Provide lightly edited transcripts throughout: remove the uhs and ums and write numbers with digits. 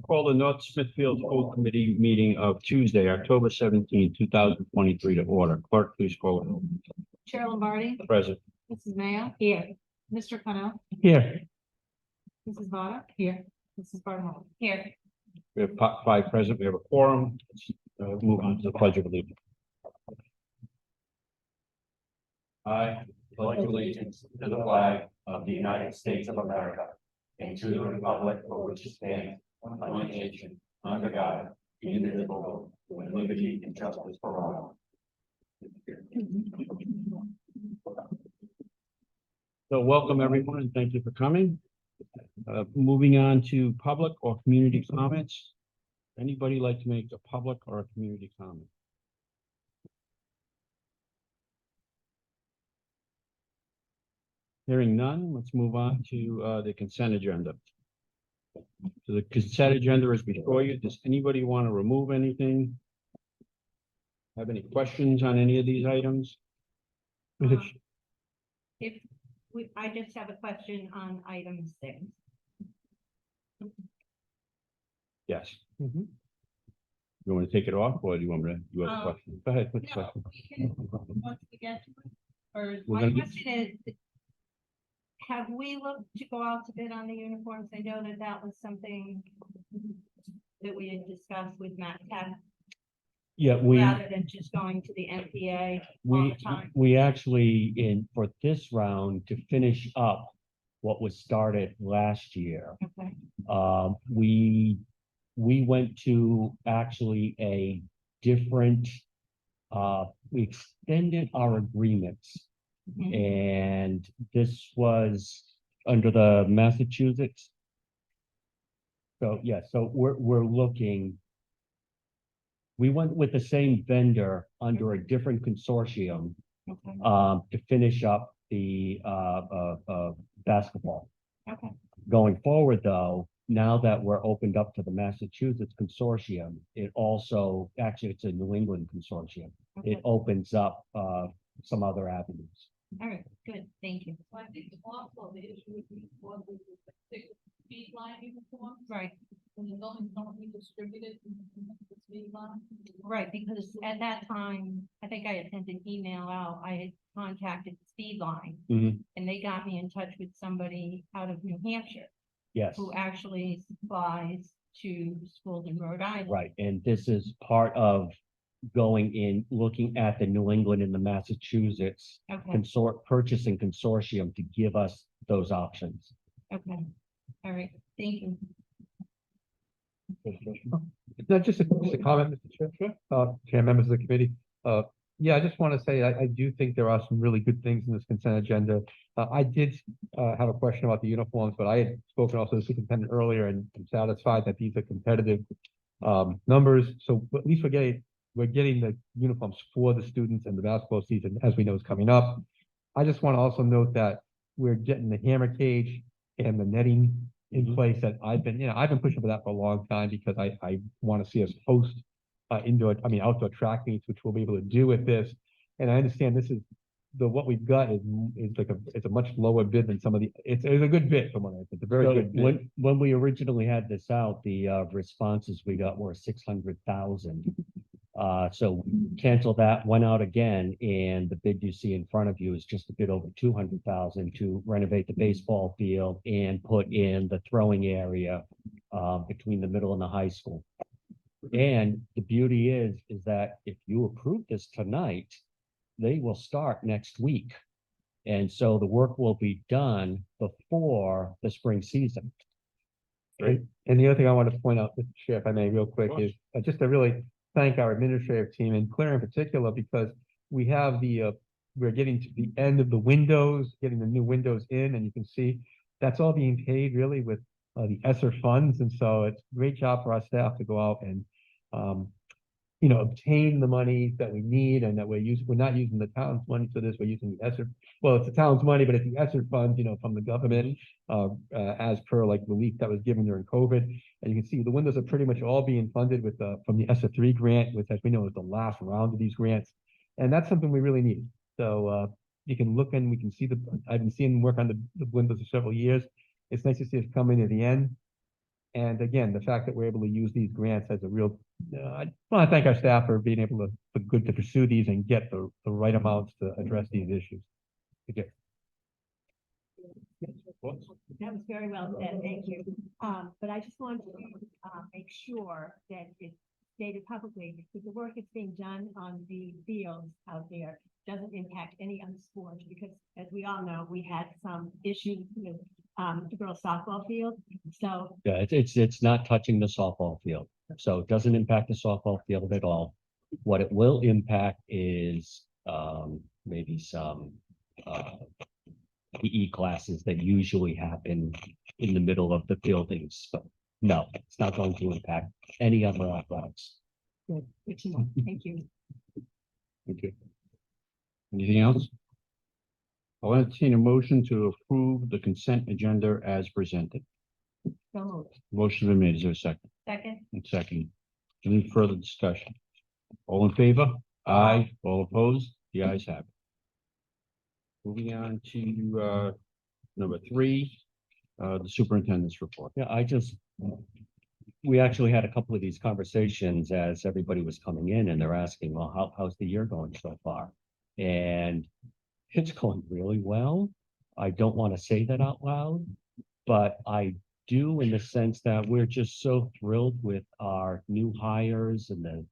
Call the North Smithfield School Committee meeting of Tuesday, October 17, 2023 to order. Clerk, please call it. Chair Lombardi, Present. Mrs. Mayo. Here. Mr. Connell, Here. Mrs. Vada. Here. Mrs. Barnwell. Here. We have five present. We have a quorum. Let's move on to the Pledge of Allegiance. I pledge allegiance to the flag of the United States of America and to the republic for which it stands, one nation, under God, indivisible, with liberty and justice for all. So welcome everyone and thank you for coming. Moving on to public or community comments. Anybody like to make a public or a community comment? Hearing none, let's move on to the consent agenda. So the consent agenda is before you. Does anybody want to remove anything? Have any questions on any of these items? I just have a question on item 6. Yes. You want to take it off or do you want me to, you have a question? Go ahead. What's the No, question? we can, once we get to it, or We're my gonna question is, have we looked to go out to bid on the uniforms? I know that that was something that we had discussed with Matt Tech, Yeah, rather than just going to the NPA all the time. we actually for this round to finish up what was started last year. Okay. We went to actually a different, we extended our agreements. Mhm. And this was under the Massachusetts. So, yeah, so we're looking. We went with the same vendor under a different consortium, Okay. to finish up the, basketball. Okay. Going forward, though, now that we're opened up to the Massachusetts consortium, it also, actually, it's a New England consortium. Okay. It opens up, some other avenues. All right, good, thank you. So I think also the issue would be for the speed line uniform, Right, when the buildings don't be distributed in the speed line. right, because at that time, I think I had sent an email out, I had contacted Speed Line, Mhm. and they got me in touch with somebody out of New Hampshire Yes, who actually supplies to schools in Rhode Island. right. And this is part of going in, looking at the New England and the Massachusetts Okay, purchasing consortium to give us those options. okay, all right, thank you. No, just a comment, Mr. Chair. Chair, members of the committee. Yeah, I just want to say, I do think there are some really good things in this consent agenda. I did have a question about the uniforms, but I had spoken also to the superintendent earlier and I'm satisfied that these are competitive numbers. So at least we're getting the uniforms for the students, and the basketball season, as we know, is coming up. I just want to also note that we're getting the hammer cage and the netting in place that I've been pushing for that for a long time because I want to see us host outdoor track meets, which we'll be able to do with this. And I understand this is what we've got is like it's a much lower bid than some of the, it's a good bid from what it's a very So good bid. when we originally had this out, the responses we got were 600,000. So cancel that, went out again, and the bid you see in front of you is just a bit over 200,000 to renovate the baseball field and put in the throwing area between the middle and the high school. And the beauty is that if you approve this tonight, they will start next week. And so the work will be done before the spring season. And the other thing I want to point out, Mr. Chair, if I may, real quick, is just to really thank our administrative team and Claire in particular, because we have we're getting to the end of the windows, getting the new windows in, and you can see that's all being paid really with the ESSER funds. And so it's a great job for our staff to go out and, obtain the money that we need, and that we're not using the town's money for this, we're using the ESSER. Well, it's the town's money, but it's the ESSER funds, from the government, as per like relief that was given during COVID. And you can see the windows are pretty much all being funded with from the ESSER 3 grant, which, as we know, is the last round of these grants. And that's something we really need. So you can look and we can see I've been seeing them work on the windows for several years. It's nice to see us coming to the end. And again, the fact that we're able to use these grants as a real, I want to thank our staff for being able to pursue these and get the right amounts to address these issues. Okay. That was very well said, thank you. But I just wanted to, make sure that it's stated publicly that the work that's being done on the fields out there doesn't impact any other sports, because as we all know, we had some issues with, the girls softball field, so. Yeah, it's not touching the softball field, so it doesn't impact the softball field at all. What it will impact is, maybe some, PE classes that usually happen in the middle of the buildings, but no, it's not going to impact any other athletics. Good to know. Thank you. Okay. Anything else? I'll entertain a motion to approve the consent agenda as presented. So moved. Motion been made. Is there a second? Second, And second. Any further discussion? All in favor? Aye. All opposed? The ayes have it. Moving on to number 3, the superintendent's report. Yeah, we actually had a couple of these conversations as everybody was coming in and they're asking, well, how's the year going so far? And it's going really well. I don't want to say that out loud, but I do, in the sense that we're just so thrilled with our new hires and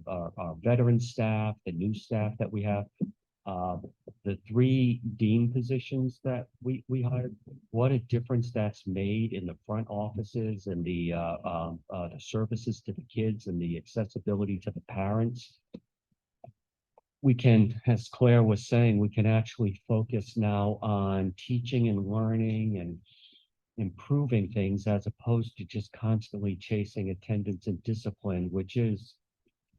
our veteran staff, the new staff that we have. The 3 dean positions that we hired, what a difference that's made in the front offices and the services to the kids and the accessibility to the parents. We can, as Claire was saying, we can actually focus now on teaching and learning and improving things, as opposed to just constantly chasing attendance and discipline, which is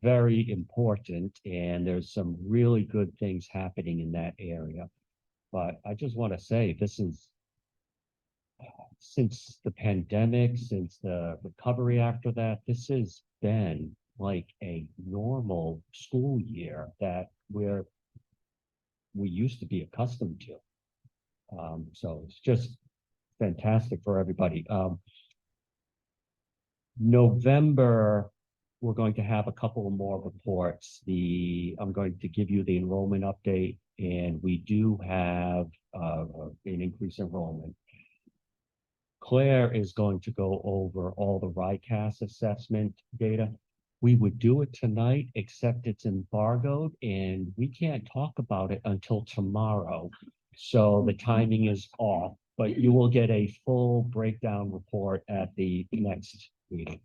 very important, and there's some really good things happening in that area. But I just want to say, this is, since the pandemic, since the recovery after that, this has been like a normal school year that we used to be accustomed to. So it's just fantastic for everybody. November, we're going to have a couple more reports. I'm going to give you the enrollment update, and we do have an increased enrollment. Claire is going to go over all the RICAS assessment data. We would do it tonight, except it's embargoed, and we can't talk about it until tomorrow. So the timing is off, but you will get a full breakdown report at the next meeting.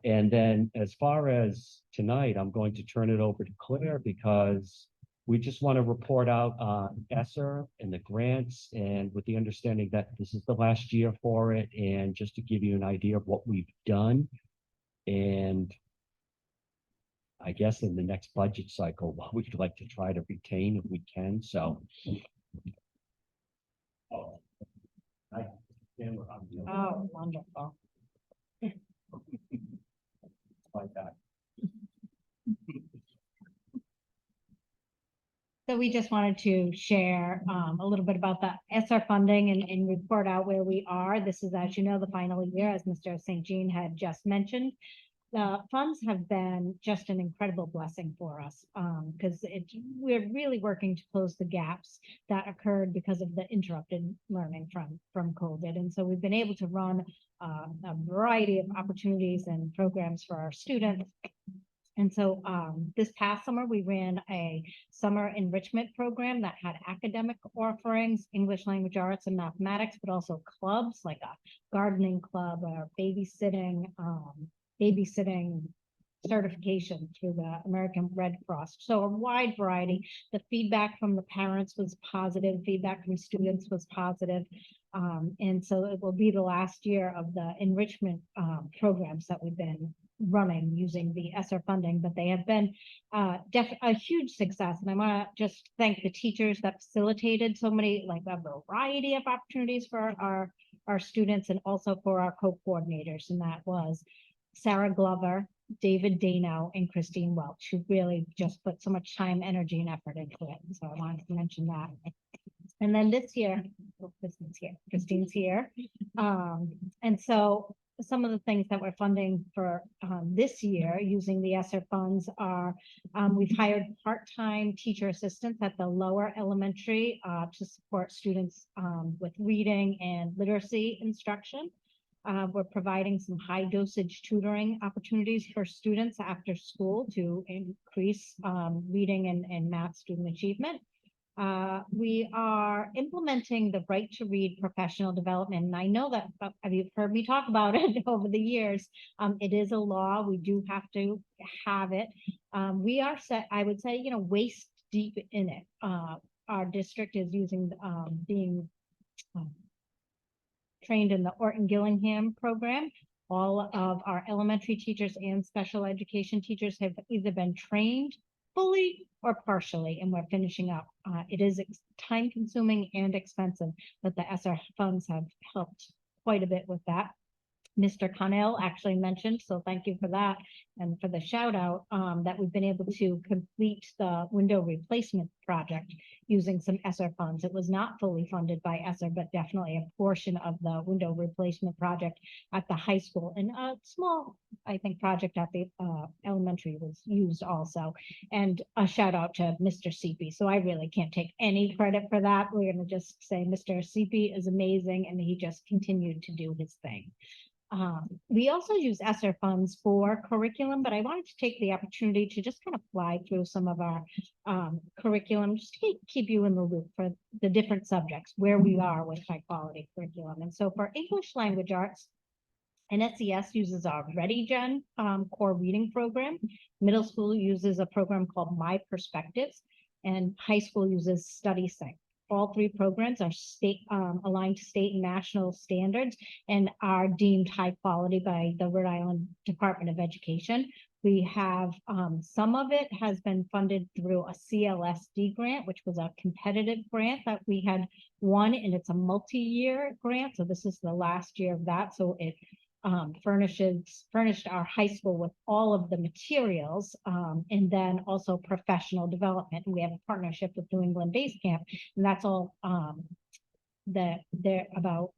And then as far as tonight, I'm going to turn it over to Claire, because we just want to report out on ESSER and the grants, and with the understanding that this is the last year for it, and just to give you an idea of what we've done. And I guess in the next budget cycle, what we'd like to try to retain if we can, so. oh, wonderful. Like that. So we just wanted to share a little bit about the ESSER funding and report out where we are. This is, as you know, the final year, as Mr. St. Jean had just mentioned. The funds have been just an incredible blessing for us, because we're really working to close the gaps that occurred because of the interrupted learning from COVID. And so we've been able to run a variety of opportunities and programs for our students. And so this past summer, we ran a summer enrichment program that had academic offerings, English language arts and mathematics, but also clubs like a gardening club or babysitting certification through the American Red Cross. So a wide variety. The feedback from the parents was positive, feedback from students was positive. And so it will be the last year of the enrichment programs that we've been running using the ESSER funding, but they have been a huge success. And I want to just thank the teachers that facilitated so many, like a variety of opportunities for our students, and also for our co-coordinators. And that was Sarah Glover, David Dano, and Christine Welch, who really just put so much time, energy, and effort into it. So I wanted to mention that. And then this year, Christine's here. And so some of the things that we're funding for this year using the ESSER funds are, we've hired part-time teacher assistants at the lower elementary to support students with reading and literacy instruction. We're providing some high dosage tutoring opportunities for students after school to increase reading and math student achievement. We are implementing the right to read professional development. And I know that you've heard me talk about it over the years. It is a law. We do have to have it. We are set, I would say, waist deep in it. Our district is being trained in the Orton Gillingham program. All of our elementary teachers and special education teachers have either been trained fully or partially, and we're finishing up. It is time consuming and expensive, but the ESSER funds have helped quite a bit with that. Mr. Connell actually mentioned, so thank you for that and for the shout out, that we've been able to complete the window replacement project using some ESSER funds. It was not fully funded by ESSER, but definitely a portion of the window replacement project at the high school, and a small, I think, project at the elementary was used also. And a shout out to Mr. Seepy. So I really can't take any credit for that. We're going to just say Mr. Seepy is amazing, and he just continued to do his thing. We also use ESSER funds for curriculum, but I wanted to take the opportunity to just kind of fly through some of our curriculum, just to keep you in the loop for the different subjects, where we are with high quality curriculum. And so for English language arts, NSES uses our ReadyGen core reading program. Middle school uses a program called My Perspectives, and high school uses StudySync. All three programs are state aligned to state and national standards and are deemed high quality by the Rhode Island Department of Education. We have some of it has been funded through a CLSD grant, which was a competitive grant that we had won, and it's a multi-year grant. So this is the last year of that. So it furnished our high school with all of the materials, and then also professional development. And we have a partnership with New England Base Camp, and that's all that they're about.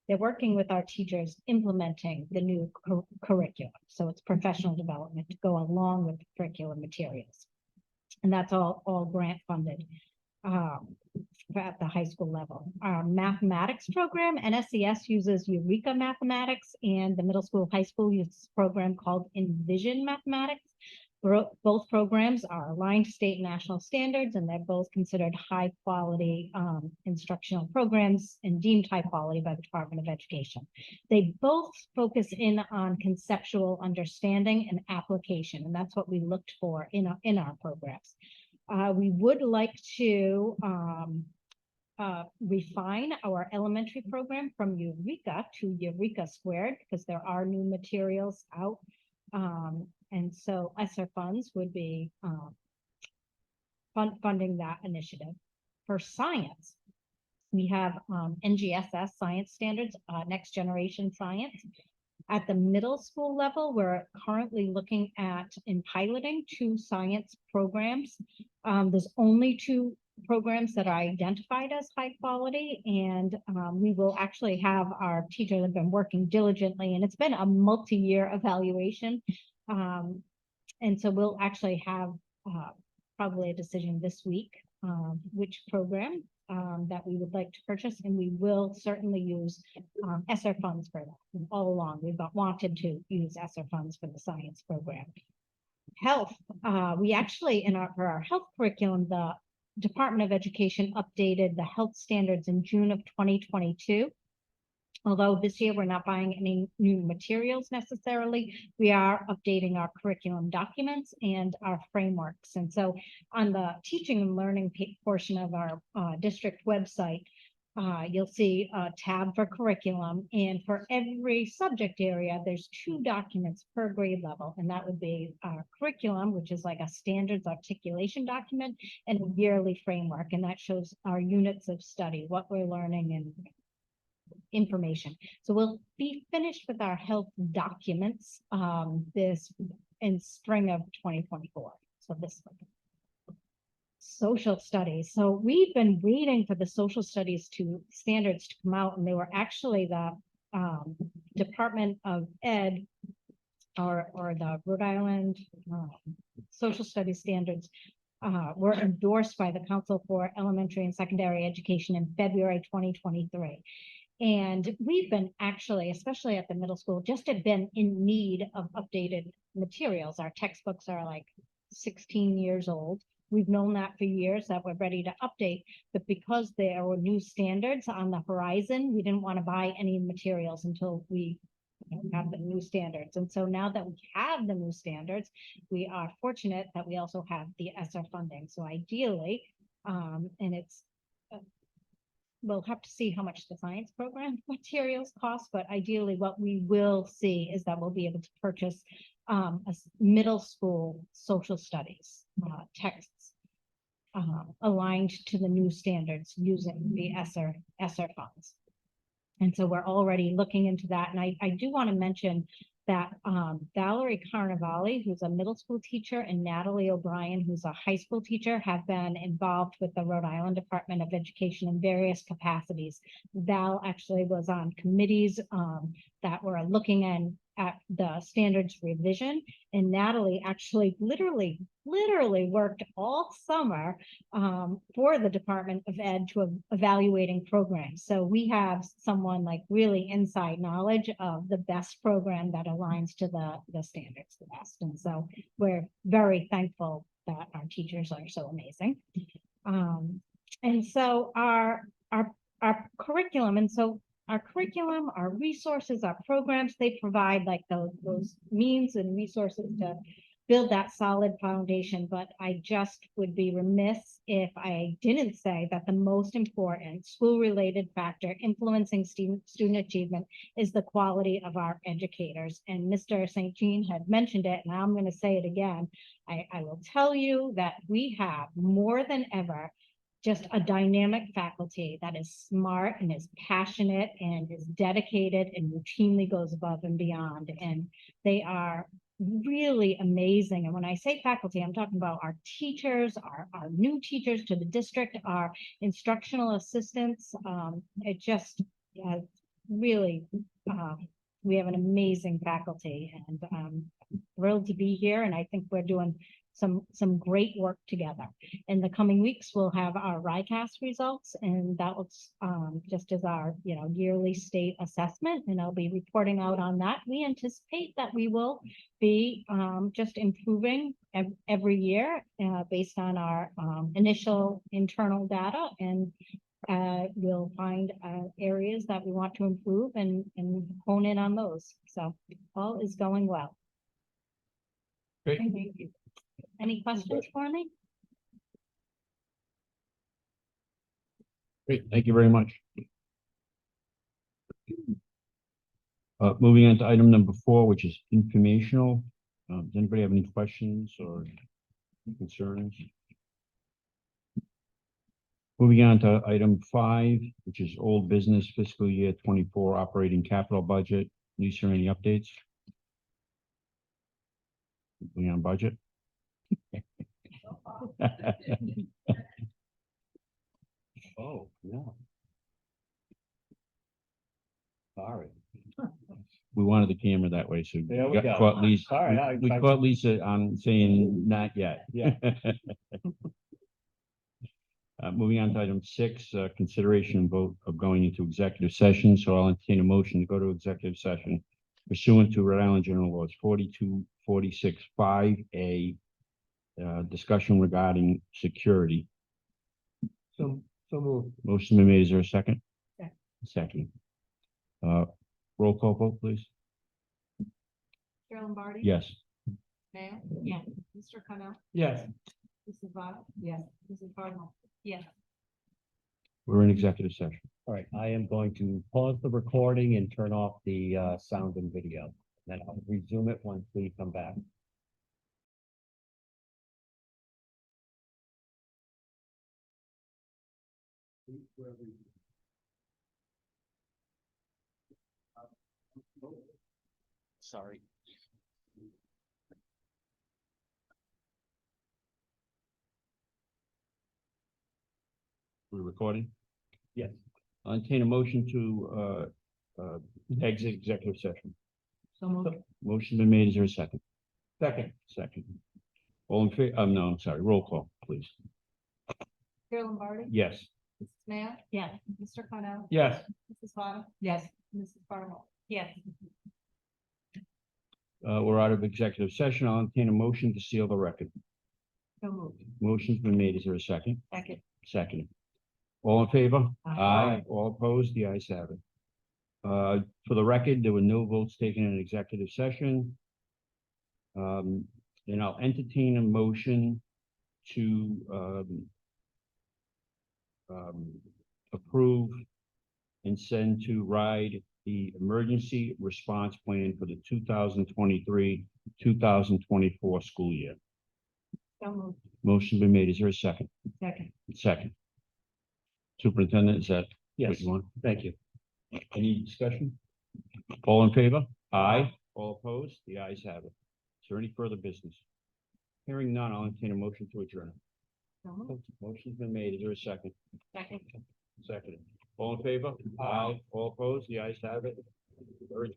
They're working with our teachers implementing the new curriculum. So it's professional development to go along with the curriculum materials. And that's all grant funded. At the high school level. Our mathematics program, NSES uses Eureka Mathematics, and the middle school, high school uses a program called Envision Mathematics. Both programs are aligned to state and national standards, and they're both considered high quality instructional programs and deemed high quality by the Department of Education. They both focus in on conceptual understanding and application, and that's what we looked for in our programs. We would like to refine our elementary program from Eureka to Eureka Squared, because there are new materials out. And so ESSER funds would be funding that initiative. For science, we have NGSS science standards, next generation science. At the middle school level, we're currently looking at and piloting 2 science programs. There's only 2 programs that are identified as high quality, and we will actually have our teachers have been working diligently, and it's been a multi-year evaluation. And so we'll actually have probably a decision this week, which program that we would like to purchase, and we will certainly use ESSER funds for that. And all along, we've wanted to use ESSER funds for the science program. Health, we actually, for our health curriculum, the Department of Education updated the health standards in June of 2022. Although this year we're not buying any new materials necessarily, we are updating our curriculum documents and our frameworks. And so on the teaching and learning portion of our district website, you'll see a tab for curriculum, and for every subject area, there's 2 documents per grade level, and that would be our curriculum, which is like a standards articulation document, and a yearly framework, and that shows our units of study, what we're learning, and information. So we'll be finished with our health documents this in spring of 2024. So this social studies. So we've been waiting for the social studies standards to come out, and they were actually Department of Ed or the Rhode Island Social Studies Standards were endorsed by the Council for Elementary and Secondary Education in February 2023. And we've been actually, especially at the middle school, just have been in need of updated materials. Our textbooks are like 16 years old. We've known that for years that we're ready to update, but because there were new standards on the horizon, we didn't want to buy any materials until we have the new standards. And so now that we have the new standards, we are fortunate that we also have the ESSER funding. So ideally, and it's we'll have to see how much the science program materials cost, but ideally what we will see is that we'll be able to purchase middle school social studies texts aligned to the new standards using the ESSER funds. And so we're already looking into that. And I do want to mention that Valerie Carnavale, who's a middle school teacher, and Natalie O'Brien, who's a high school teacher, have been involved with the Rhode Island Department of Education in various capacities. Val actually was on committees that were looking at the standards revision, and Natalie actually literally worked all summer for the Department of Ed to evaluating programs. So we have someone like really inside knowledge of the best program that aligns to the standards the best. And so we're very thankful that our teachers are so amazing. And so our curriculum, and so our curriculum, our resources, our programs, they provide like those means and resources to build that solid foundation. But I just would be remiss if I didn't say that the most important school-related factor influencing student achievement is the quality of our educators. And Mr. St. Jean had mentioned it, and I'm going to say it again. I will tell you that we have more than ever just a dynamic faculty that is smart and is passionate and is dedicated and routinely goes above and beyond. And they are really amazing. And when I say faculty, I'm talking about our teachers, our new teachers to the district, our instructional assistants. It just really, we have an amazing faculty, and I'm thrilled to be here. And I think we're doing some great work together. In the coming weeks, we'll have our RICAS results, and that looks just as our yearly state assessment, and I'll be reporting out on that. We anticipate that we will be just improving every year based on our initial internal data, and we'll find areas that we want to improve and hone in on those. So all is going well. Great. Thank you. Any questions for me? Great, thank you very much. Moving on to item number 4, which is informational. Does anybody have any questions or concerns? Moving on to item 5, which is old business fiscal year 24 operating capital budget. Lisa, any updates? Moving on budget. Oh, no. Sorry. We wanted the camera that way, so There we go. caught Lisa. Sorry, We caught Lisa on saying not yet. Yeah. Moving on to item 6, consideration and vote of going into executive session. So I'll entertain a motion to go to executive session pursuant to Rhode Island General Laws 4246 5A, discussion regarding security. So moved. Motion been made. Is there a second? Second. Second. Roll call vote, please. Chair Lombardi? Yes. Mayor? Yeah. Mr. Connell? Yes. Mrs. Vaughn? Yes. Mrs. Cardinal? Yes. We're in executive session. All right, I am going to pause the recording and turn off the sound and video. Then I'll resume it once we come back. Sorry. We're recording. Yes. I'll entertain a motion to exit executive session? So moved. Motion been made. Is there a second? Second. Second. All in favor, no, I'm sorry, roll call, please. Chair Lombardi. Yes. Mrs. Matt. Yes. Mr. Connell. Yes. Mrs. Vaughn. Yes. Mrs. Barlow. Yes. We're out of executive session. I'll entertain a motion to seal the record. So moved. Motion's been made. Is there a second? Second. Second. All in favor? Aye. All opposed? The ayes have it. For the record, there were no votes taken in executive session. And I'll entertain a motion to, approve and send to RIDE the emergency response plan for the 2023-2024 school year. So moved. Motion been made. Is there a second? Second. Second. Superintendent, is that what Yes, you want? thank you. Any discussion? All in favor? Aye. All opposed? The ayes have it. Is there any further business? Hearing none, I'll entertain a motion to adjourn. So moved. Motion's been made. Is there a second? Second. Second. All in favor? Aye. All opposed? The ayes have it. Very-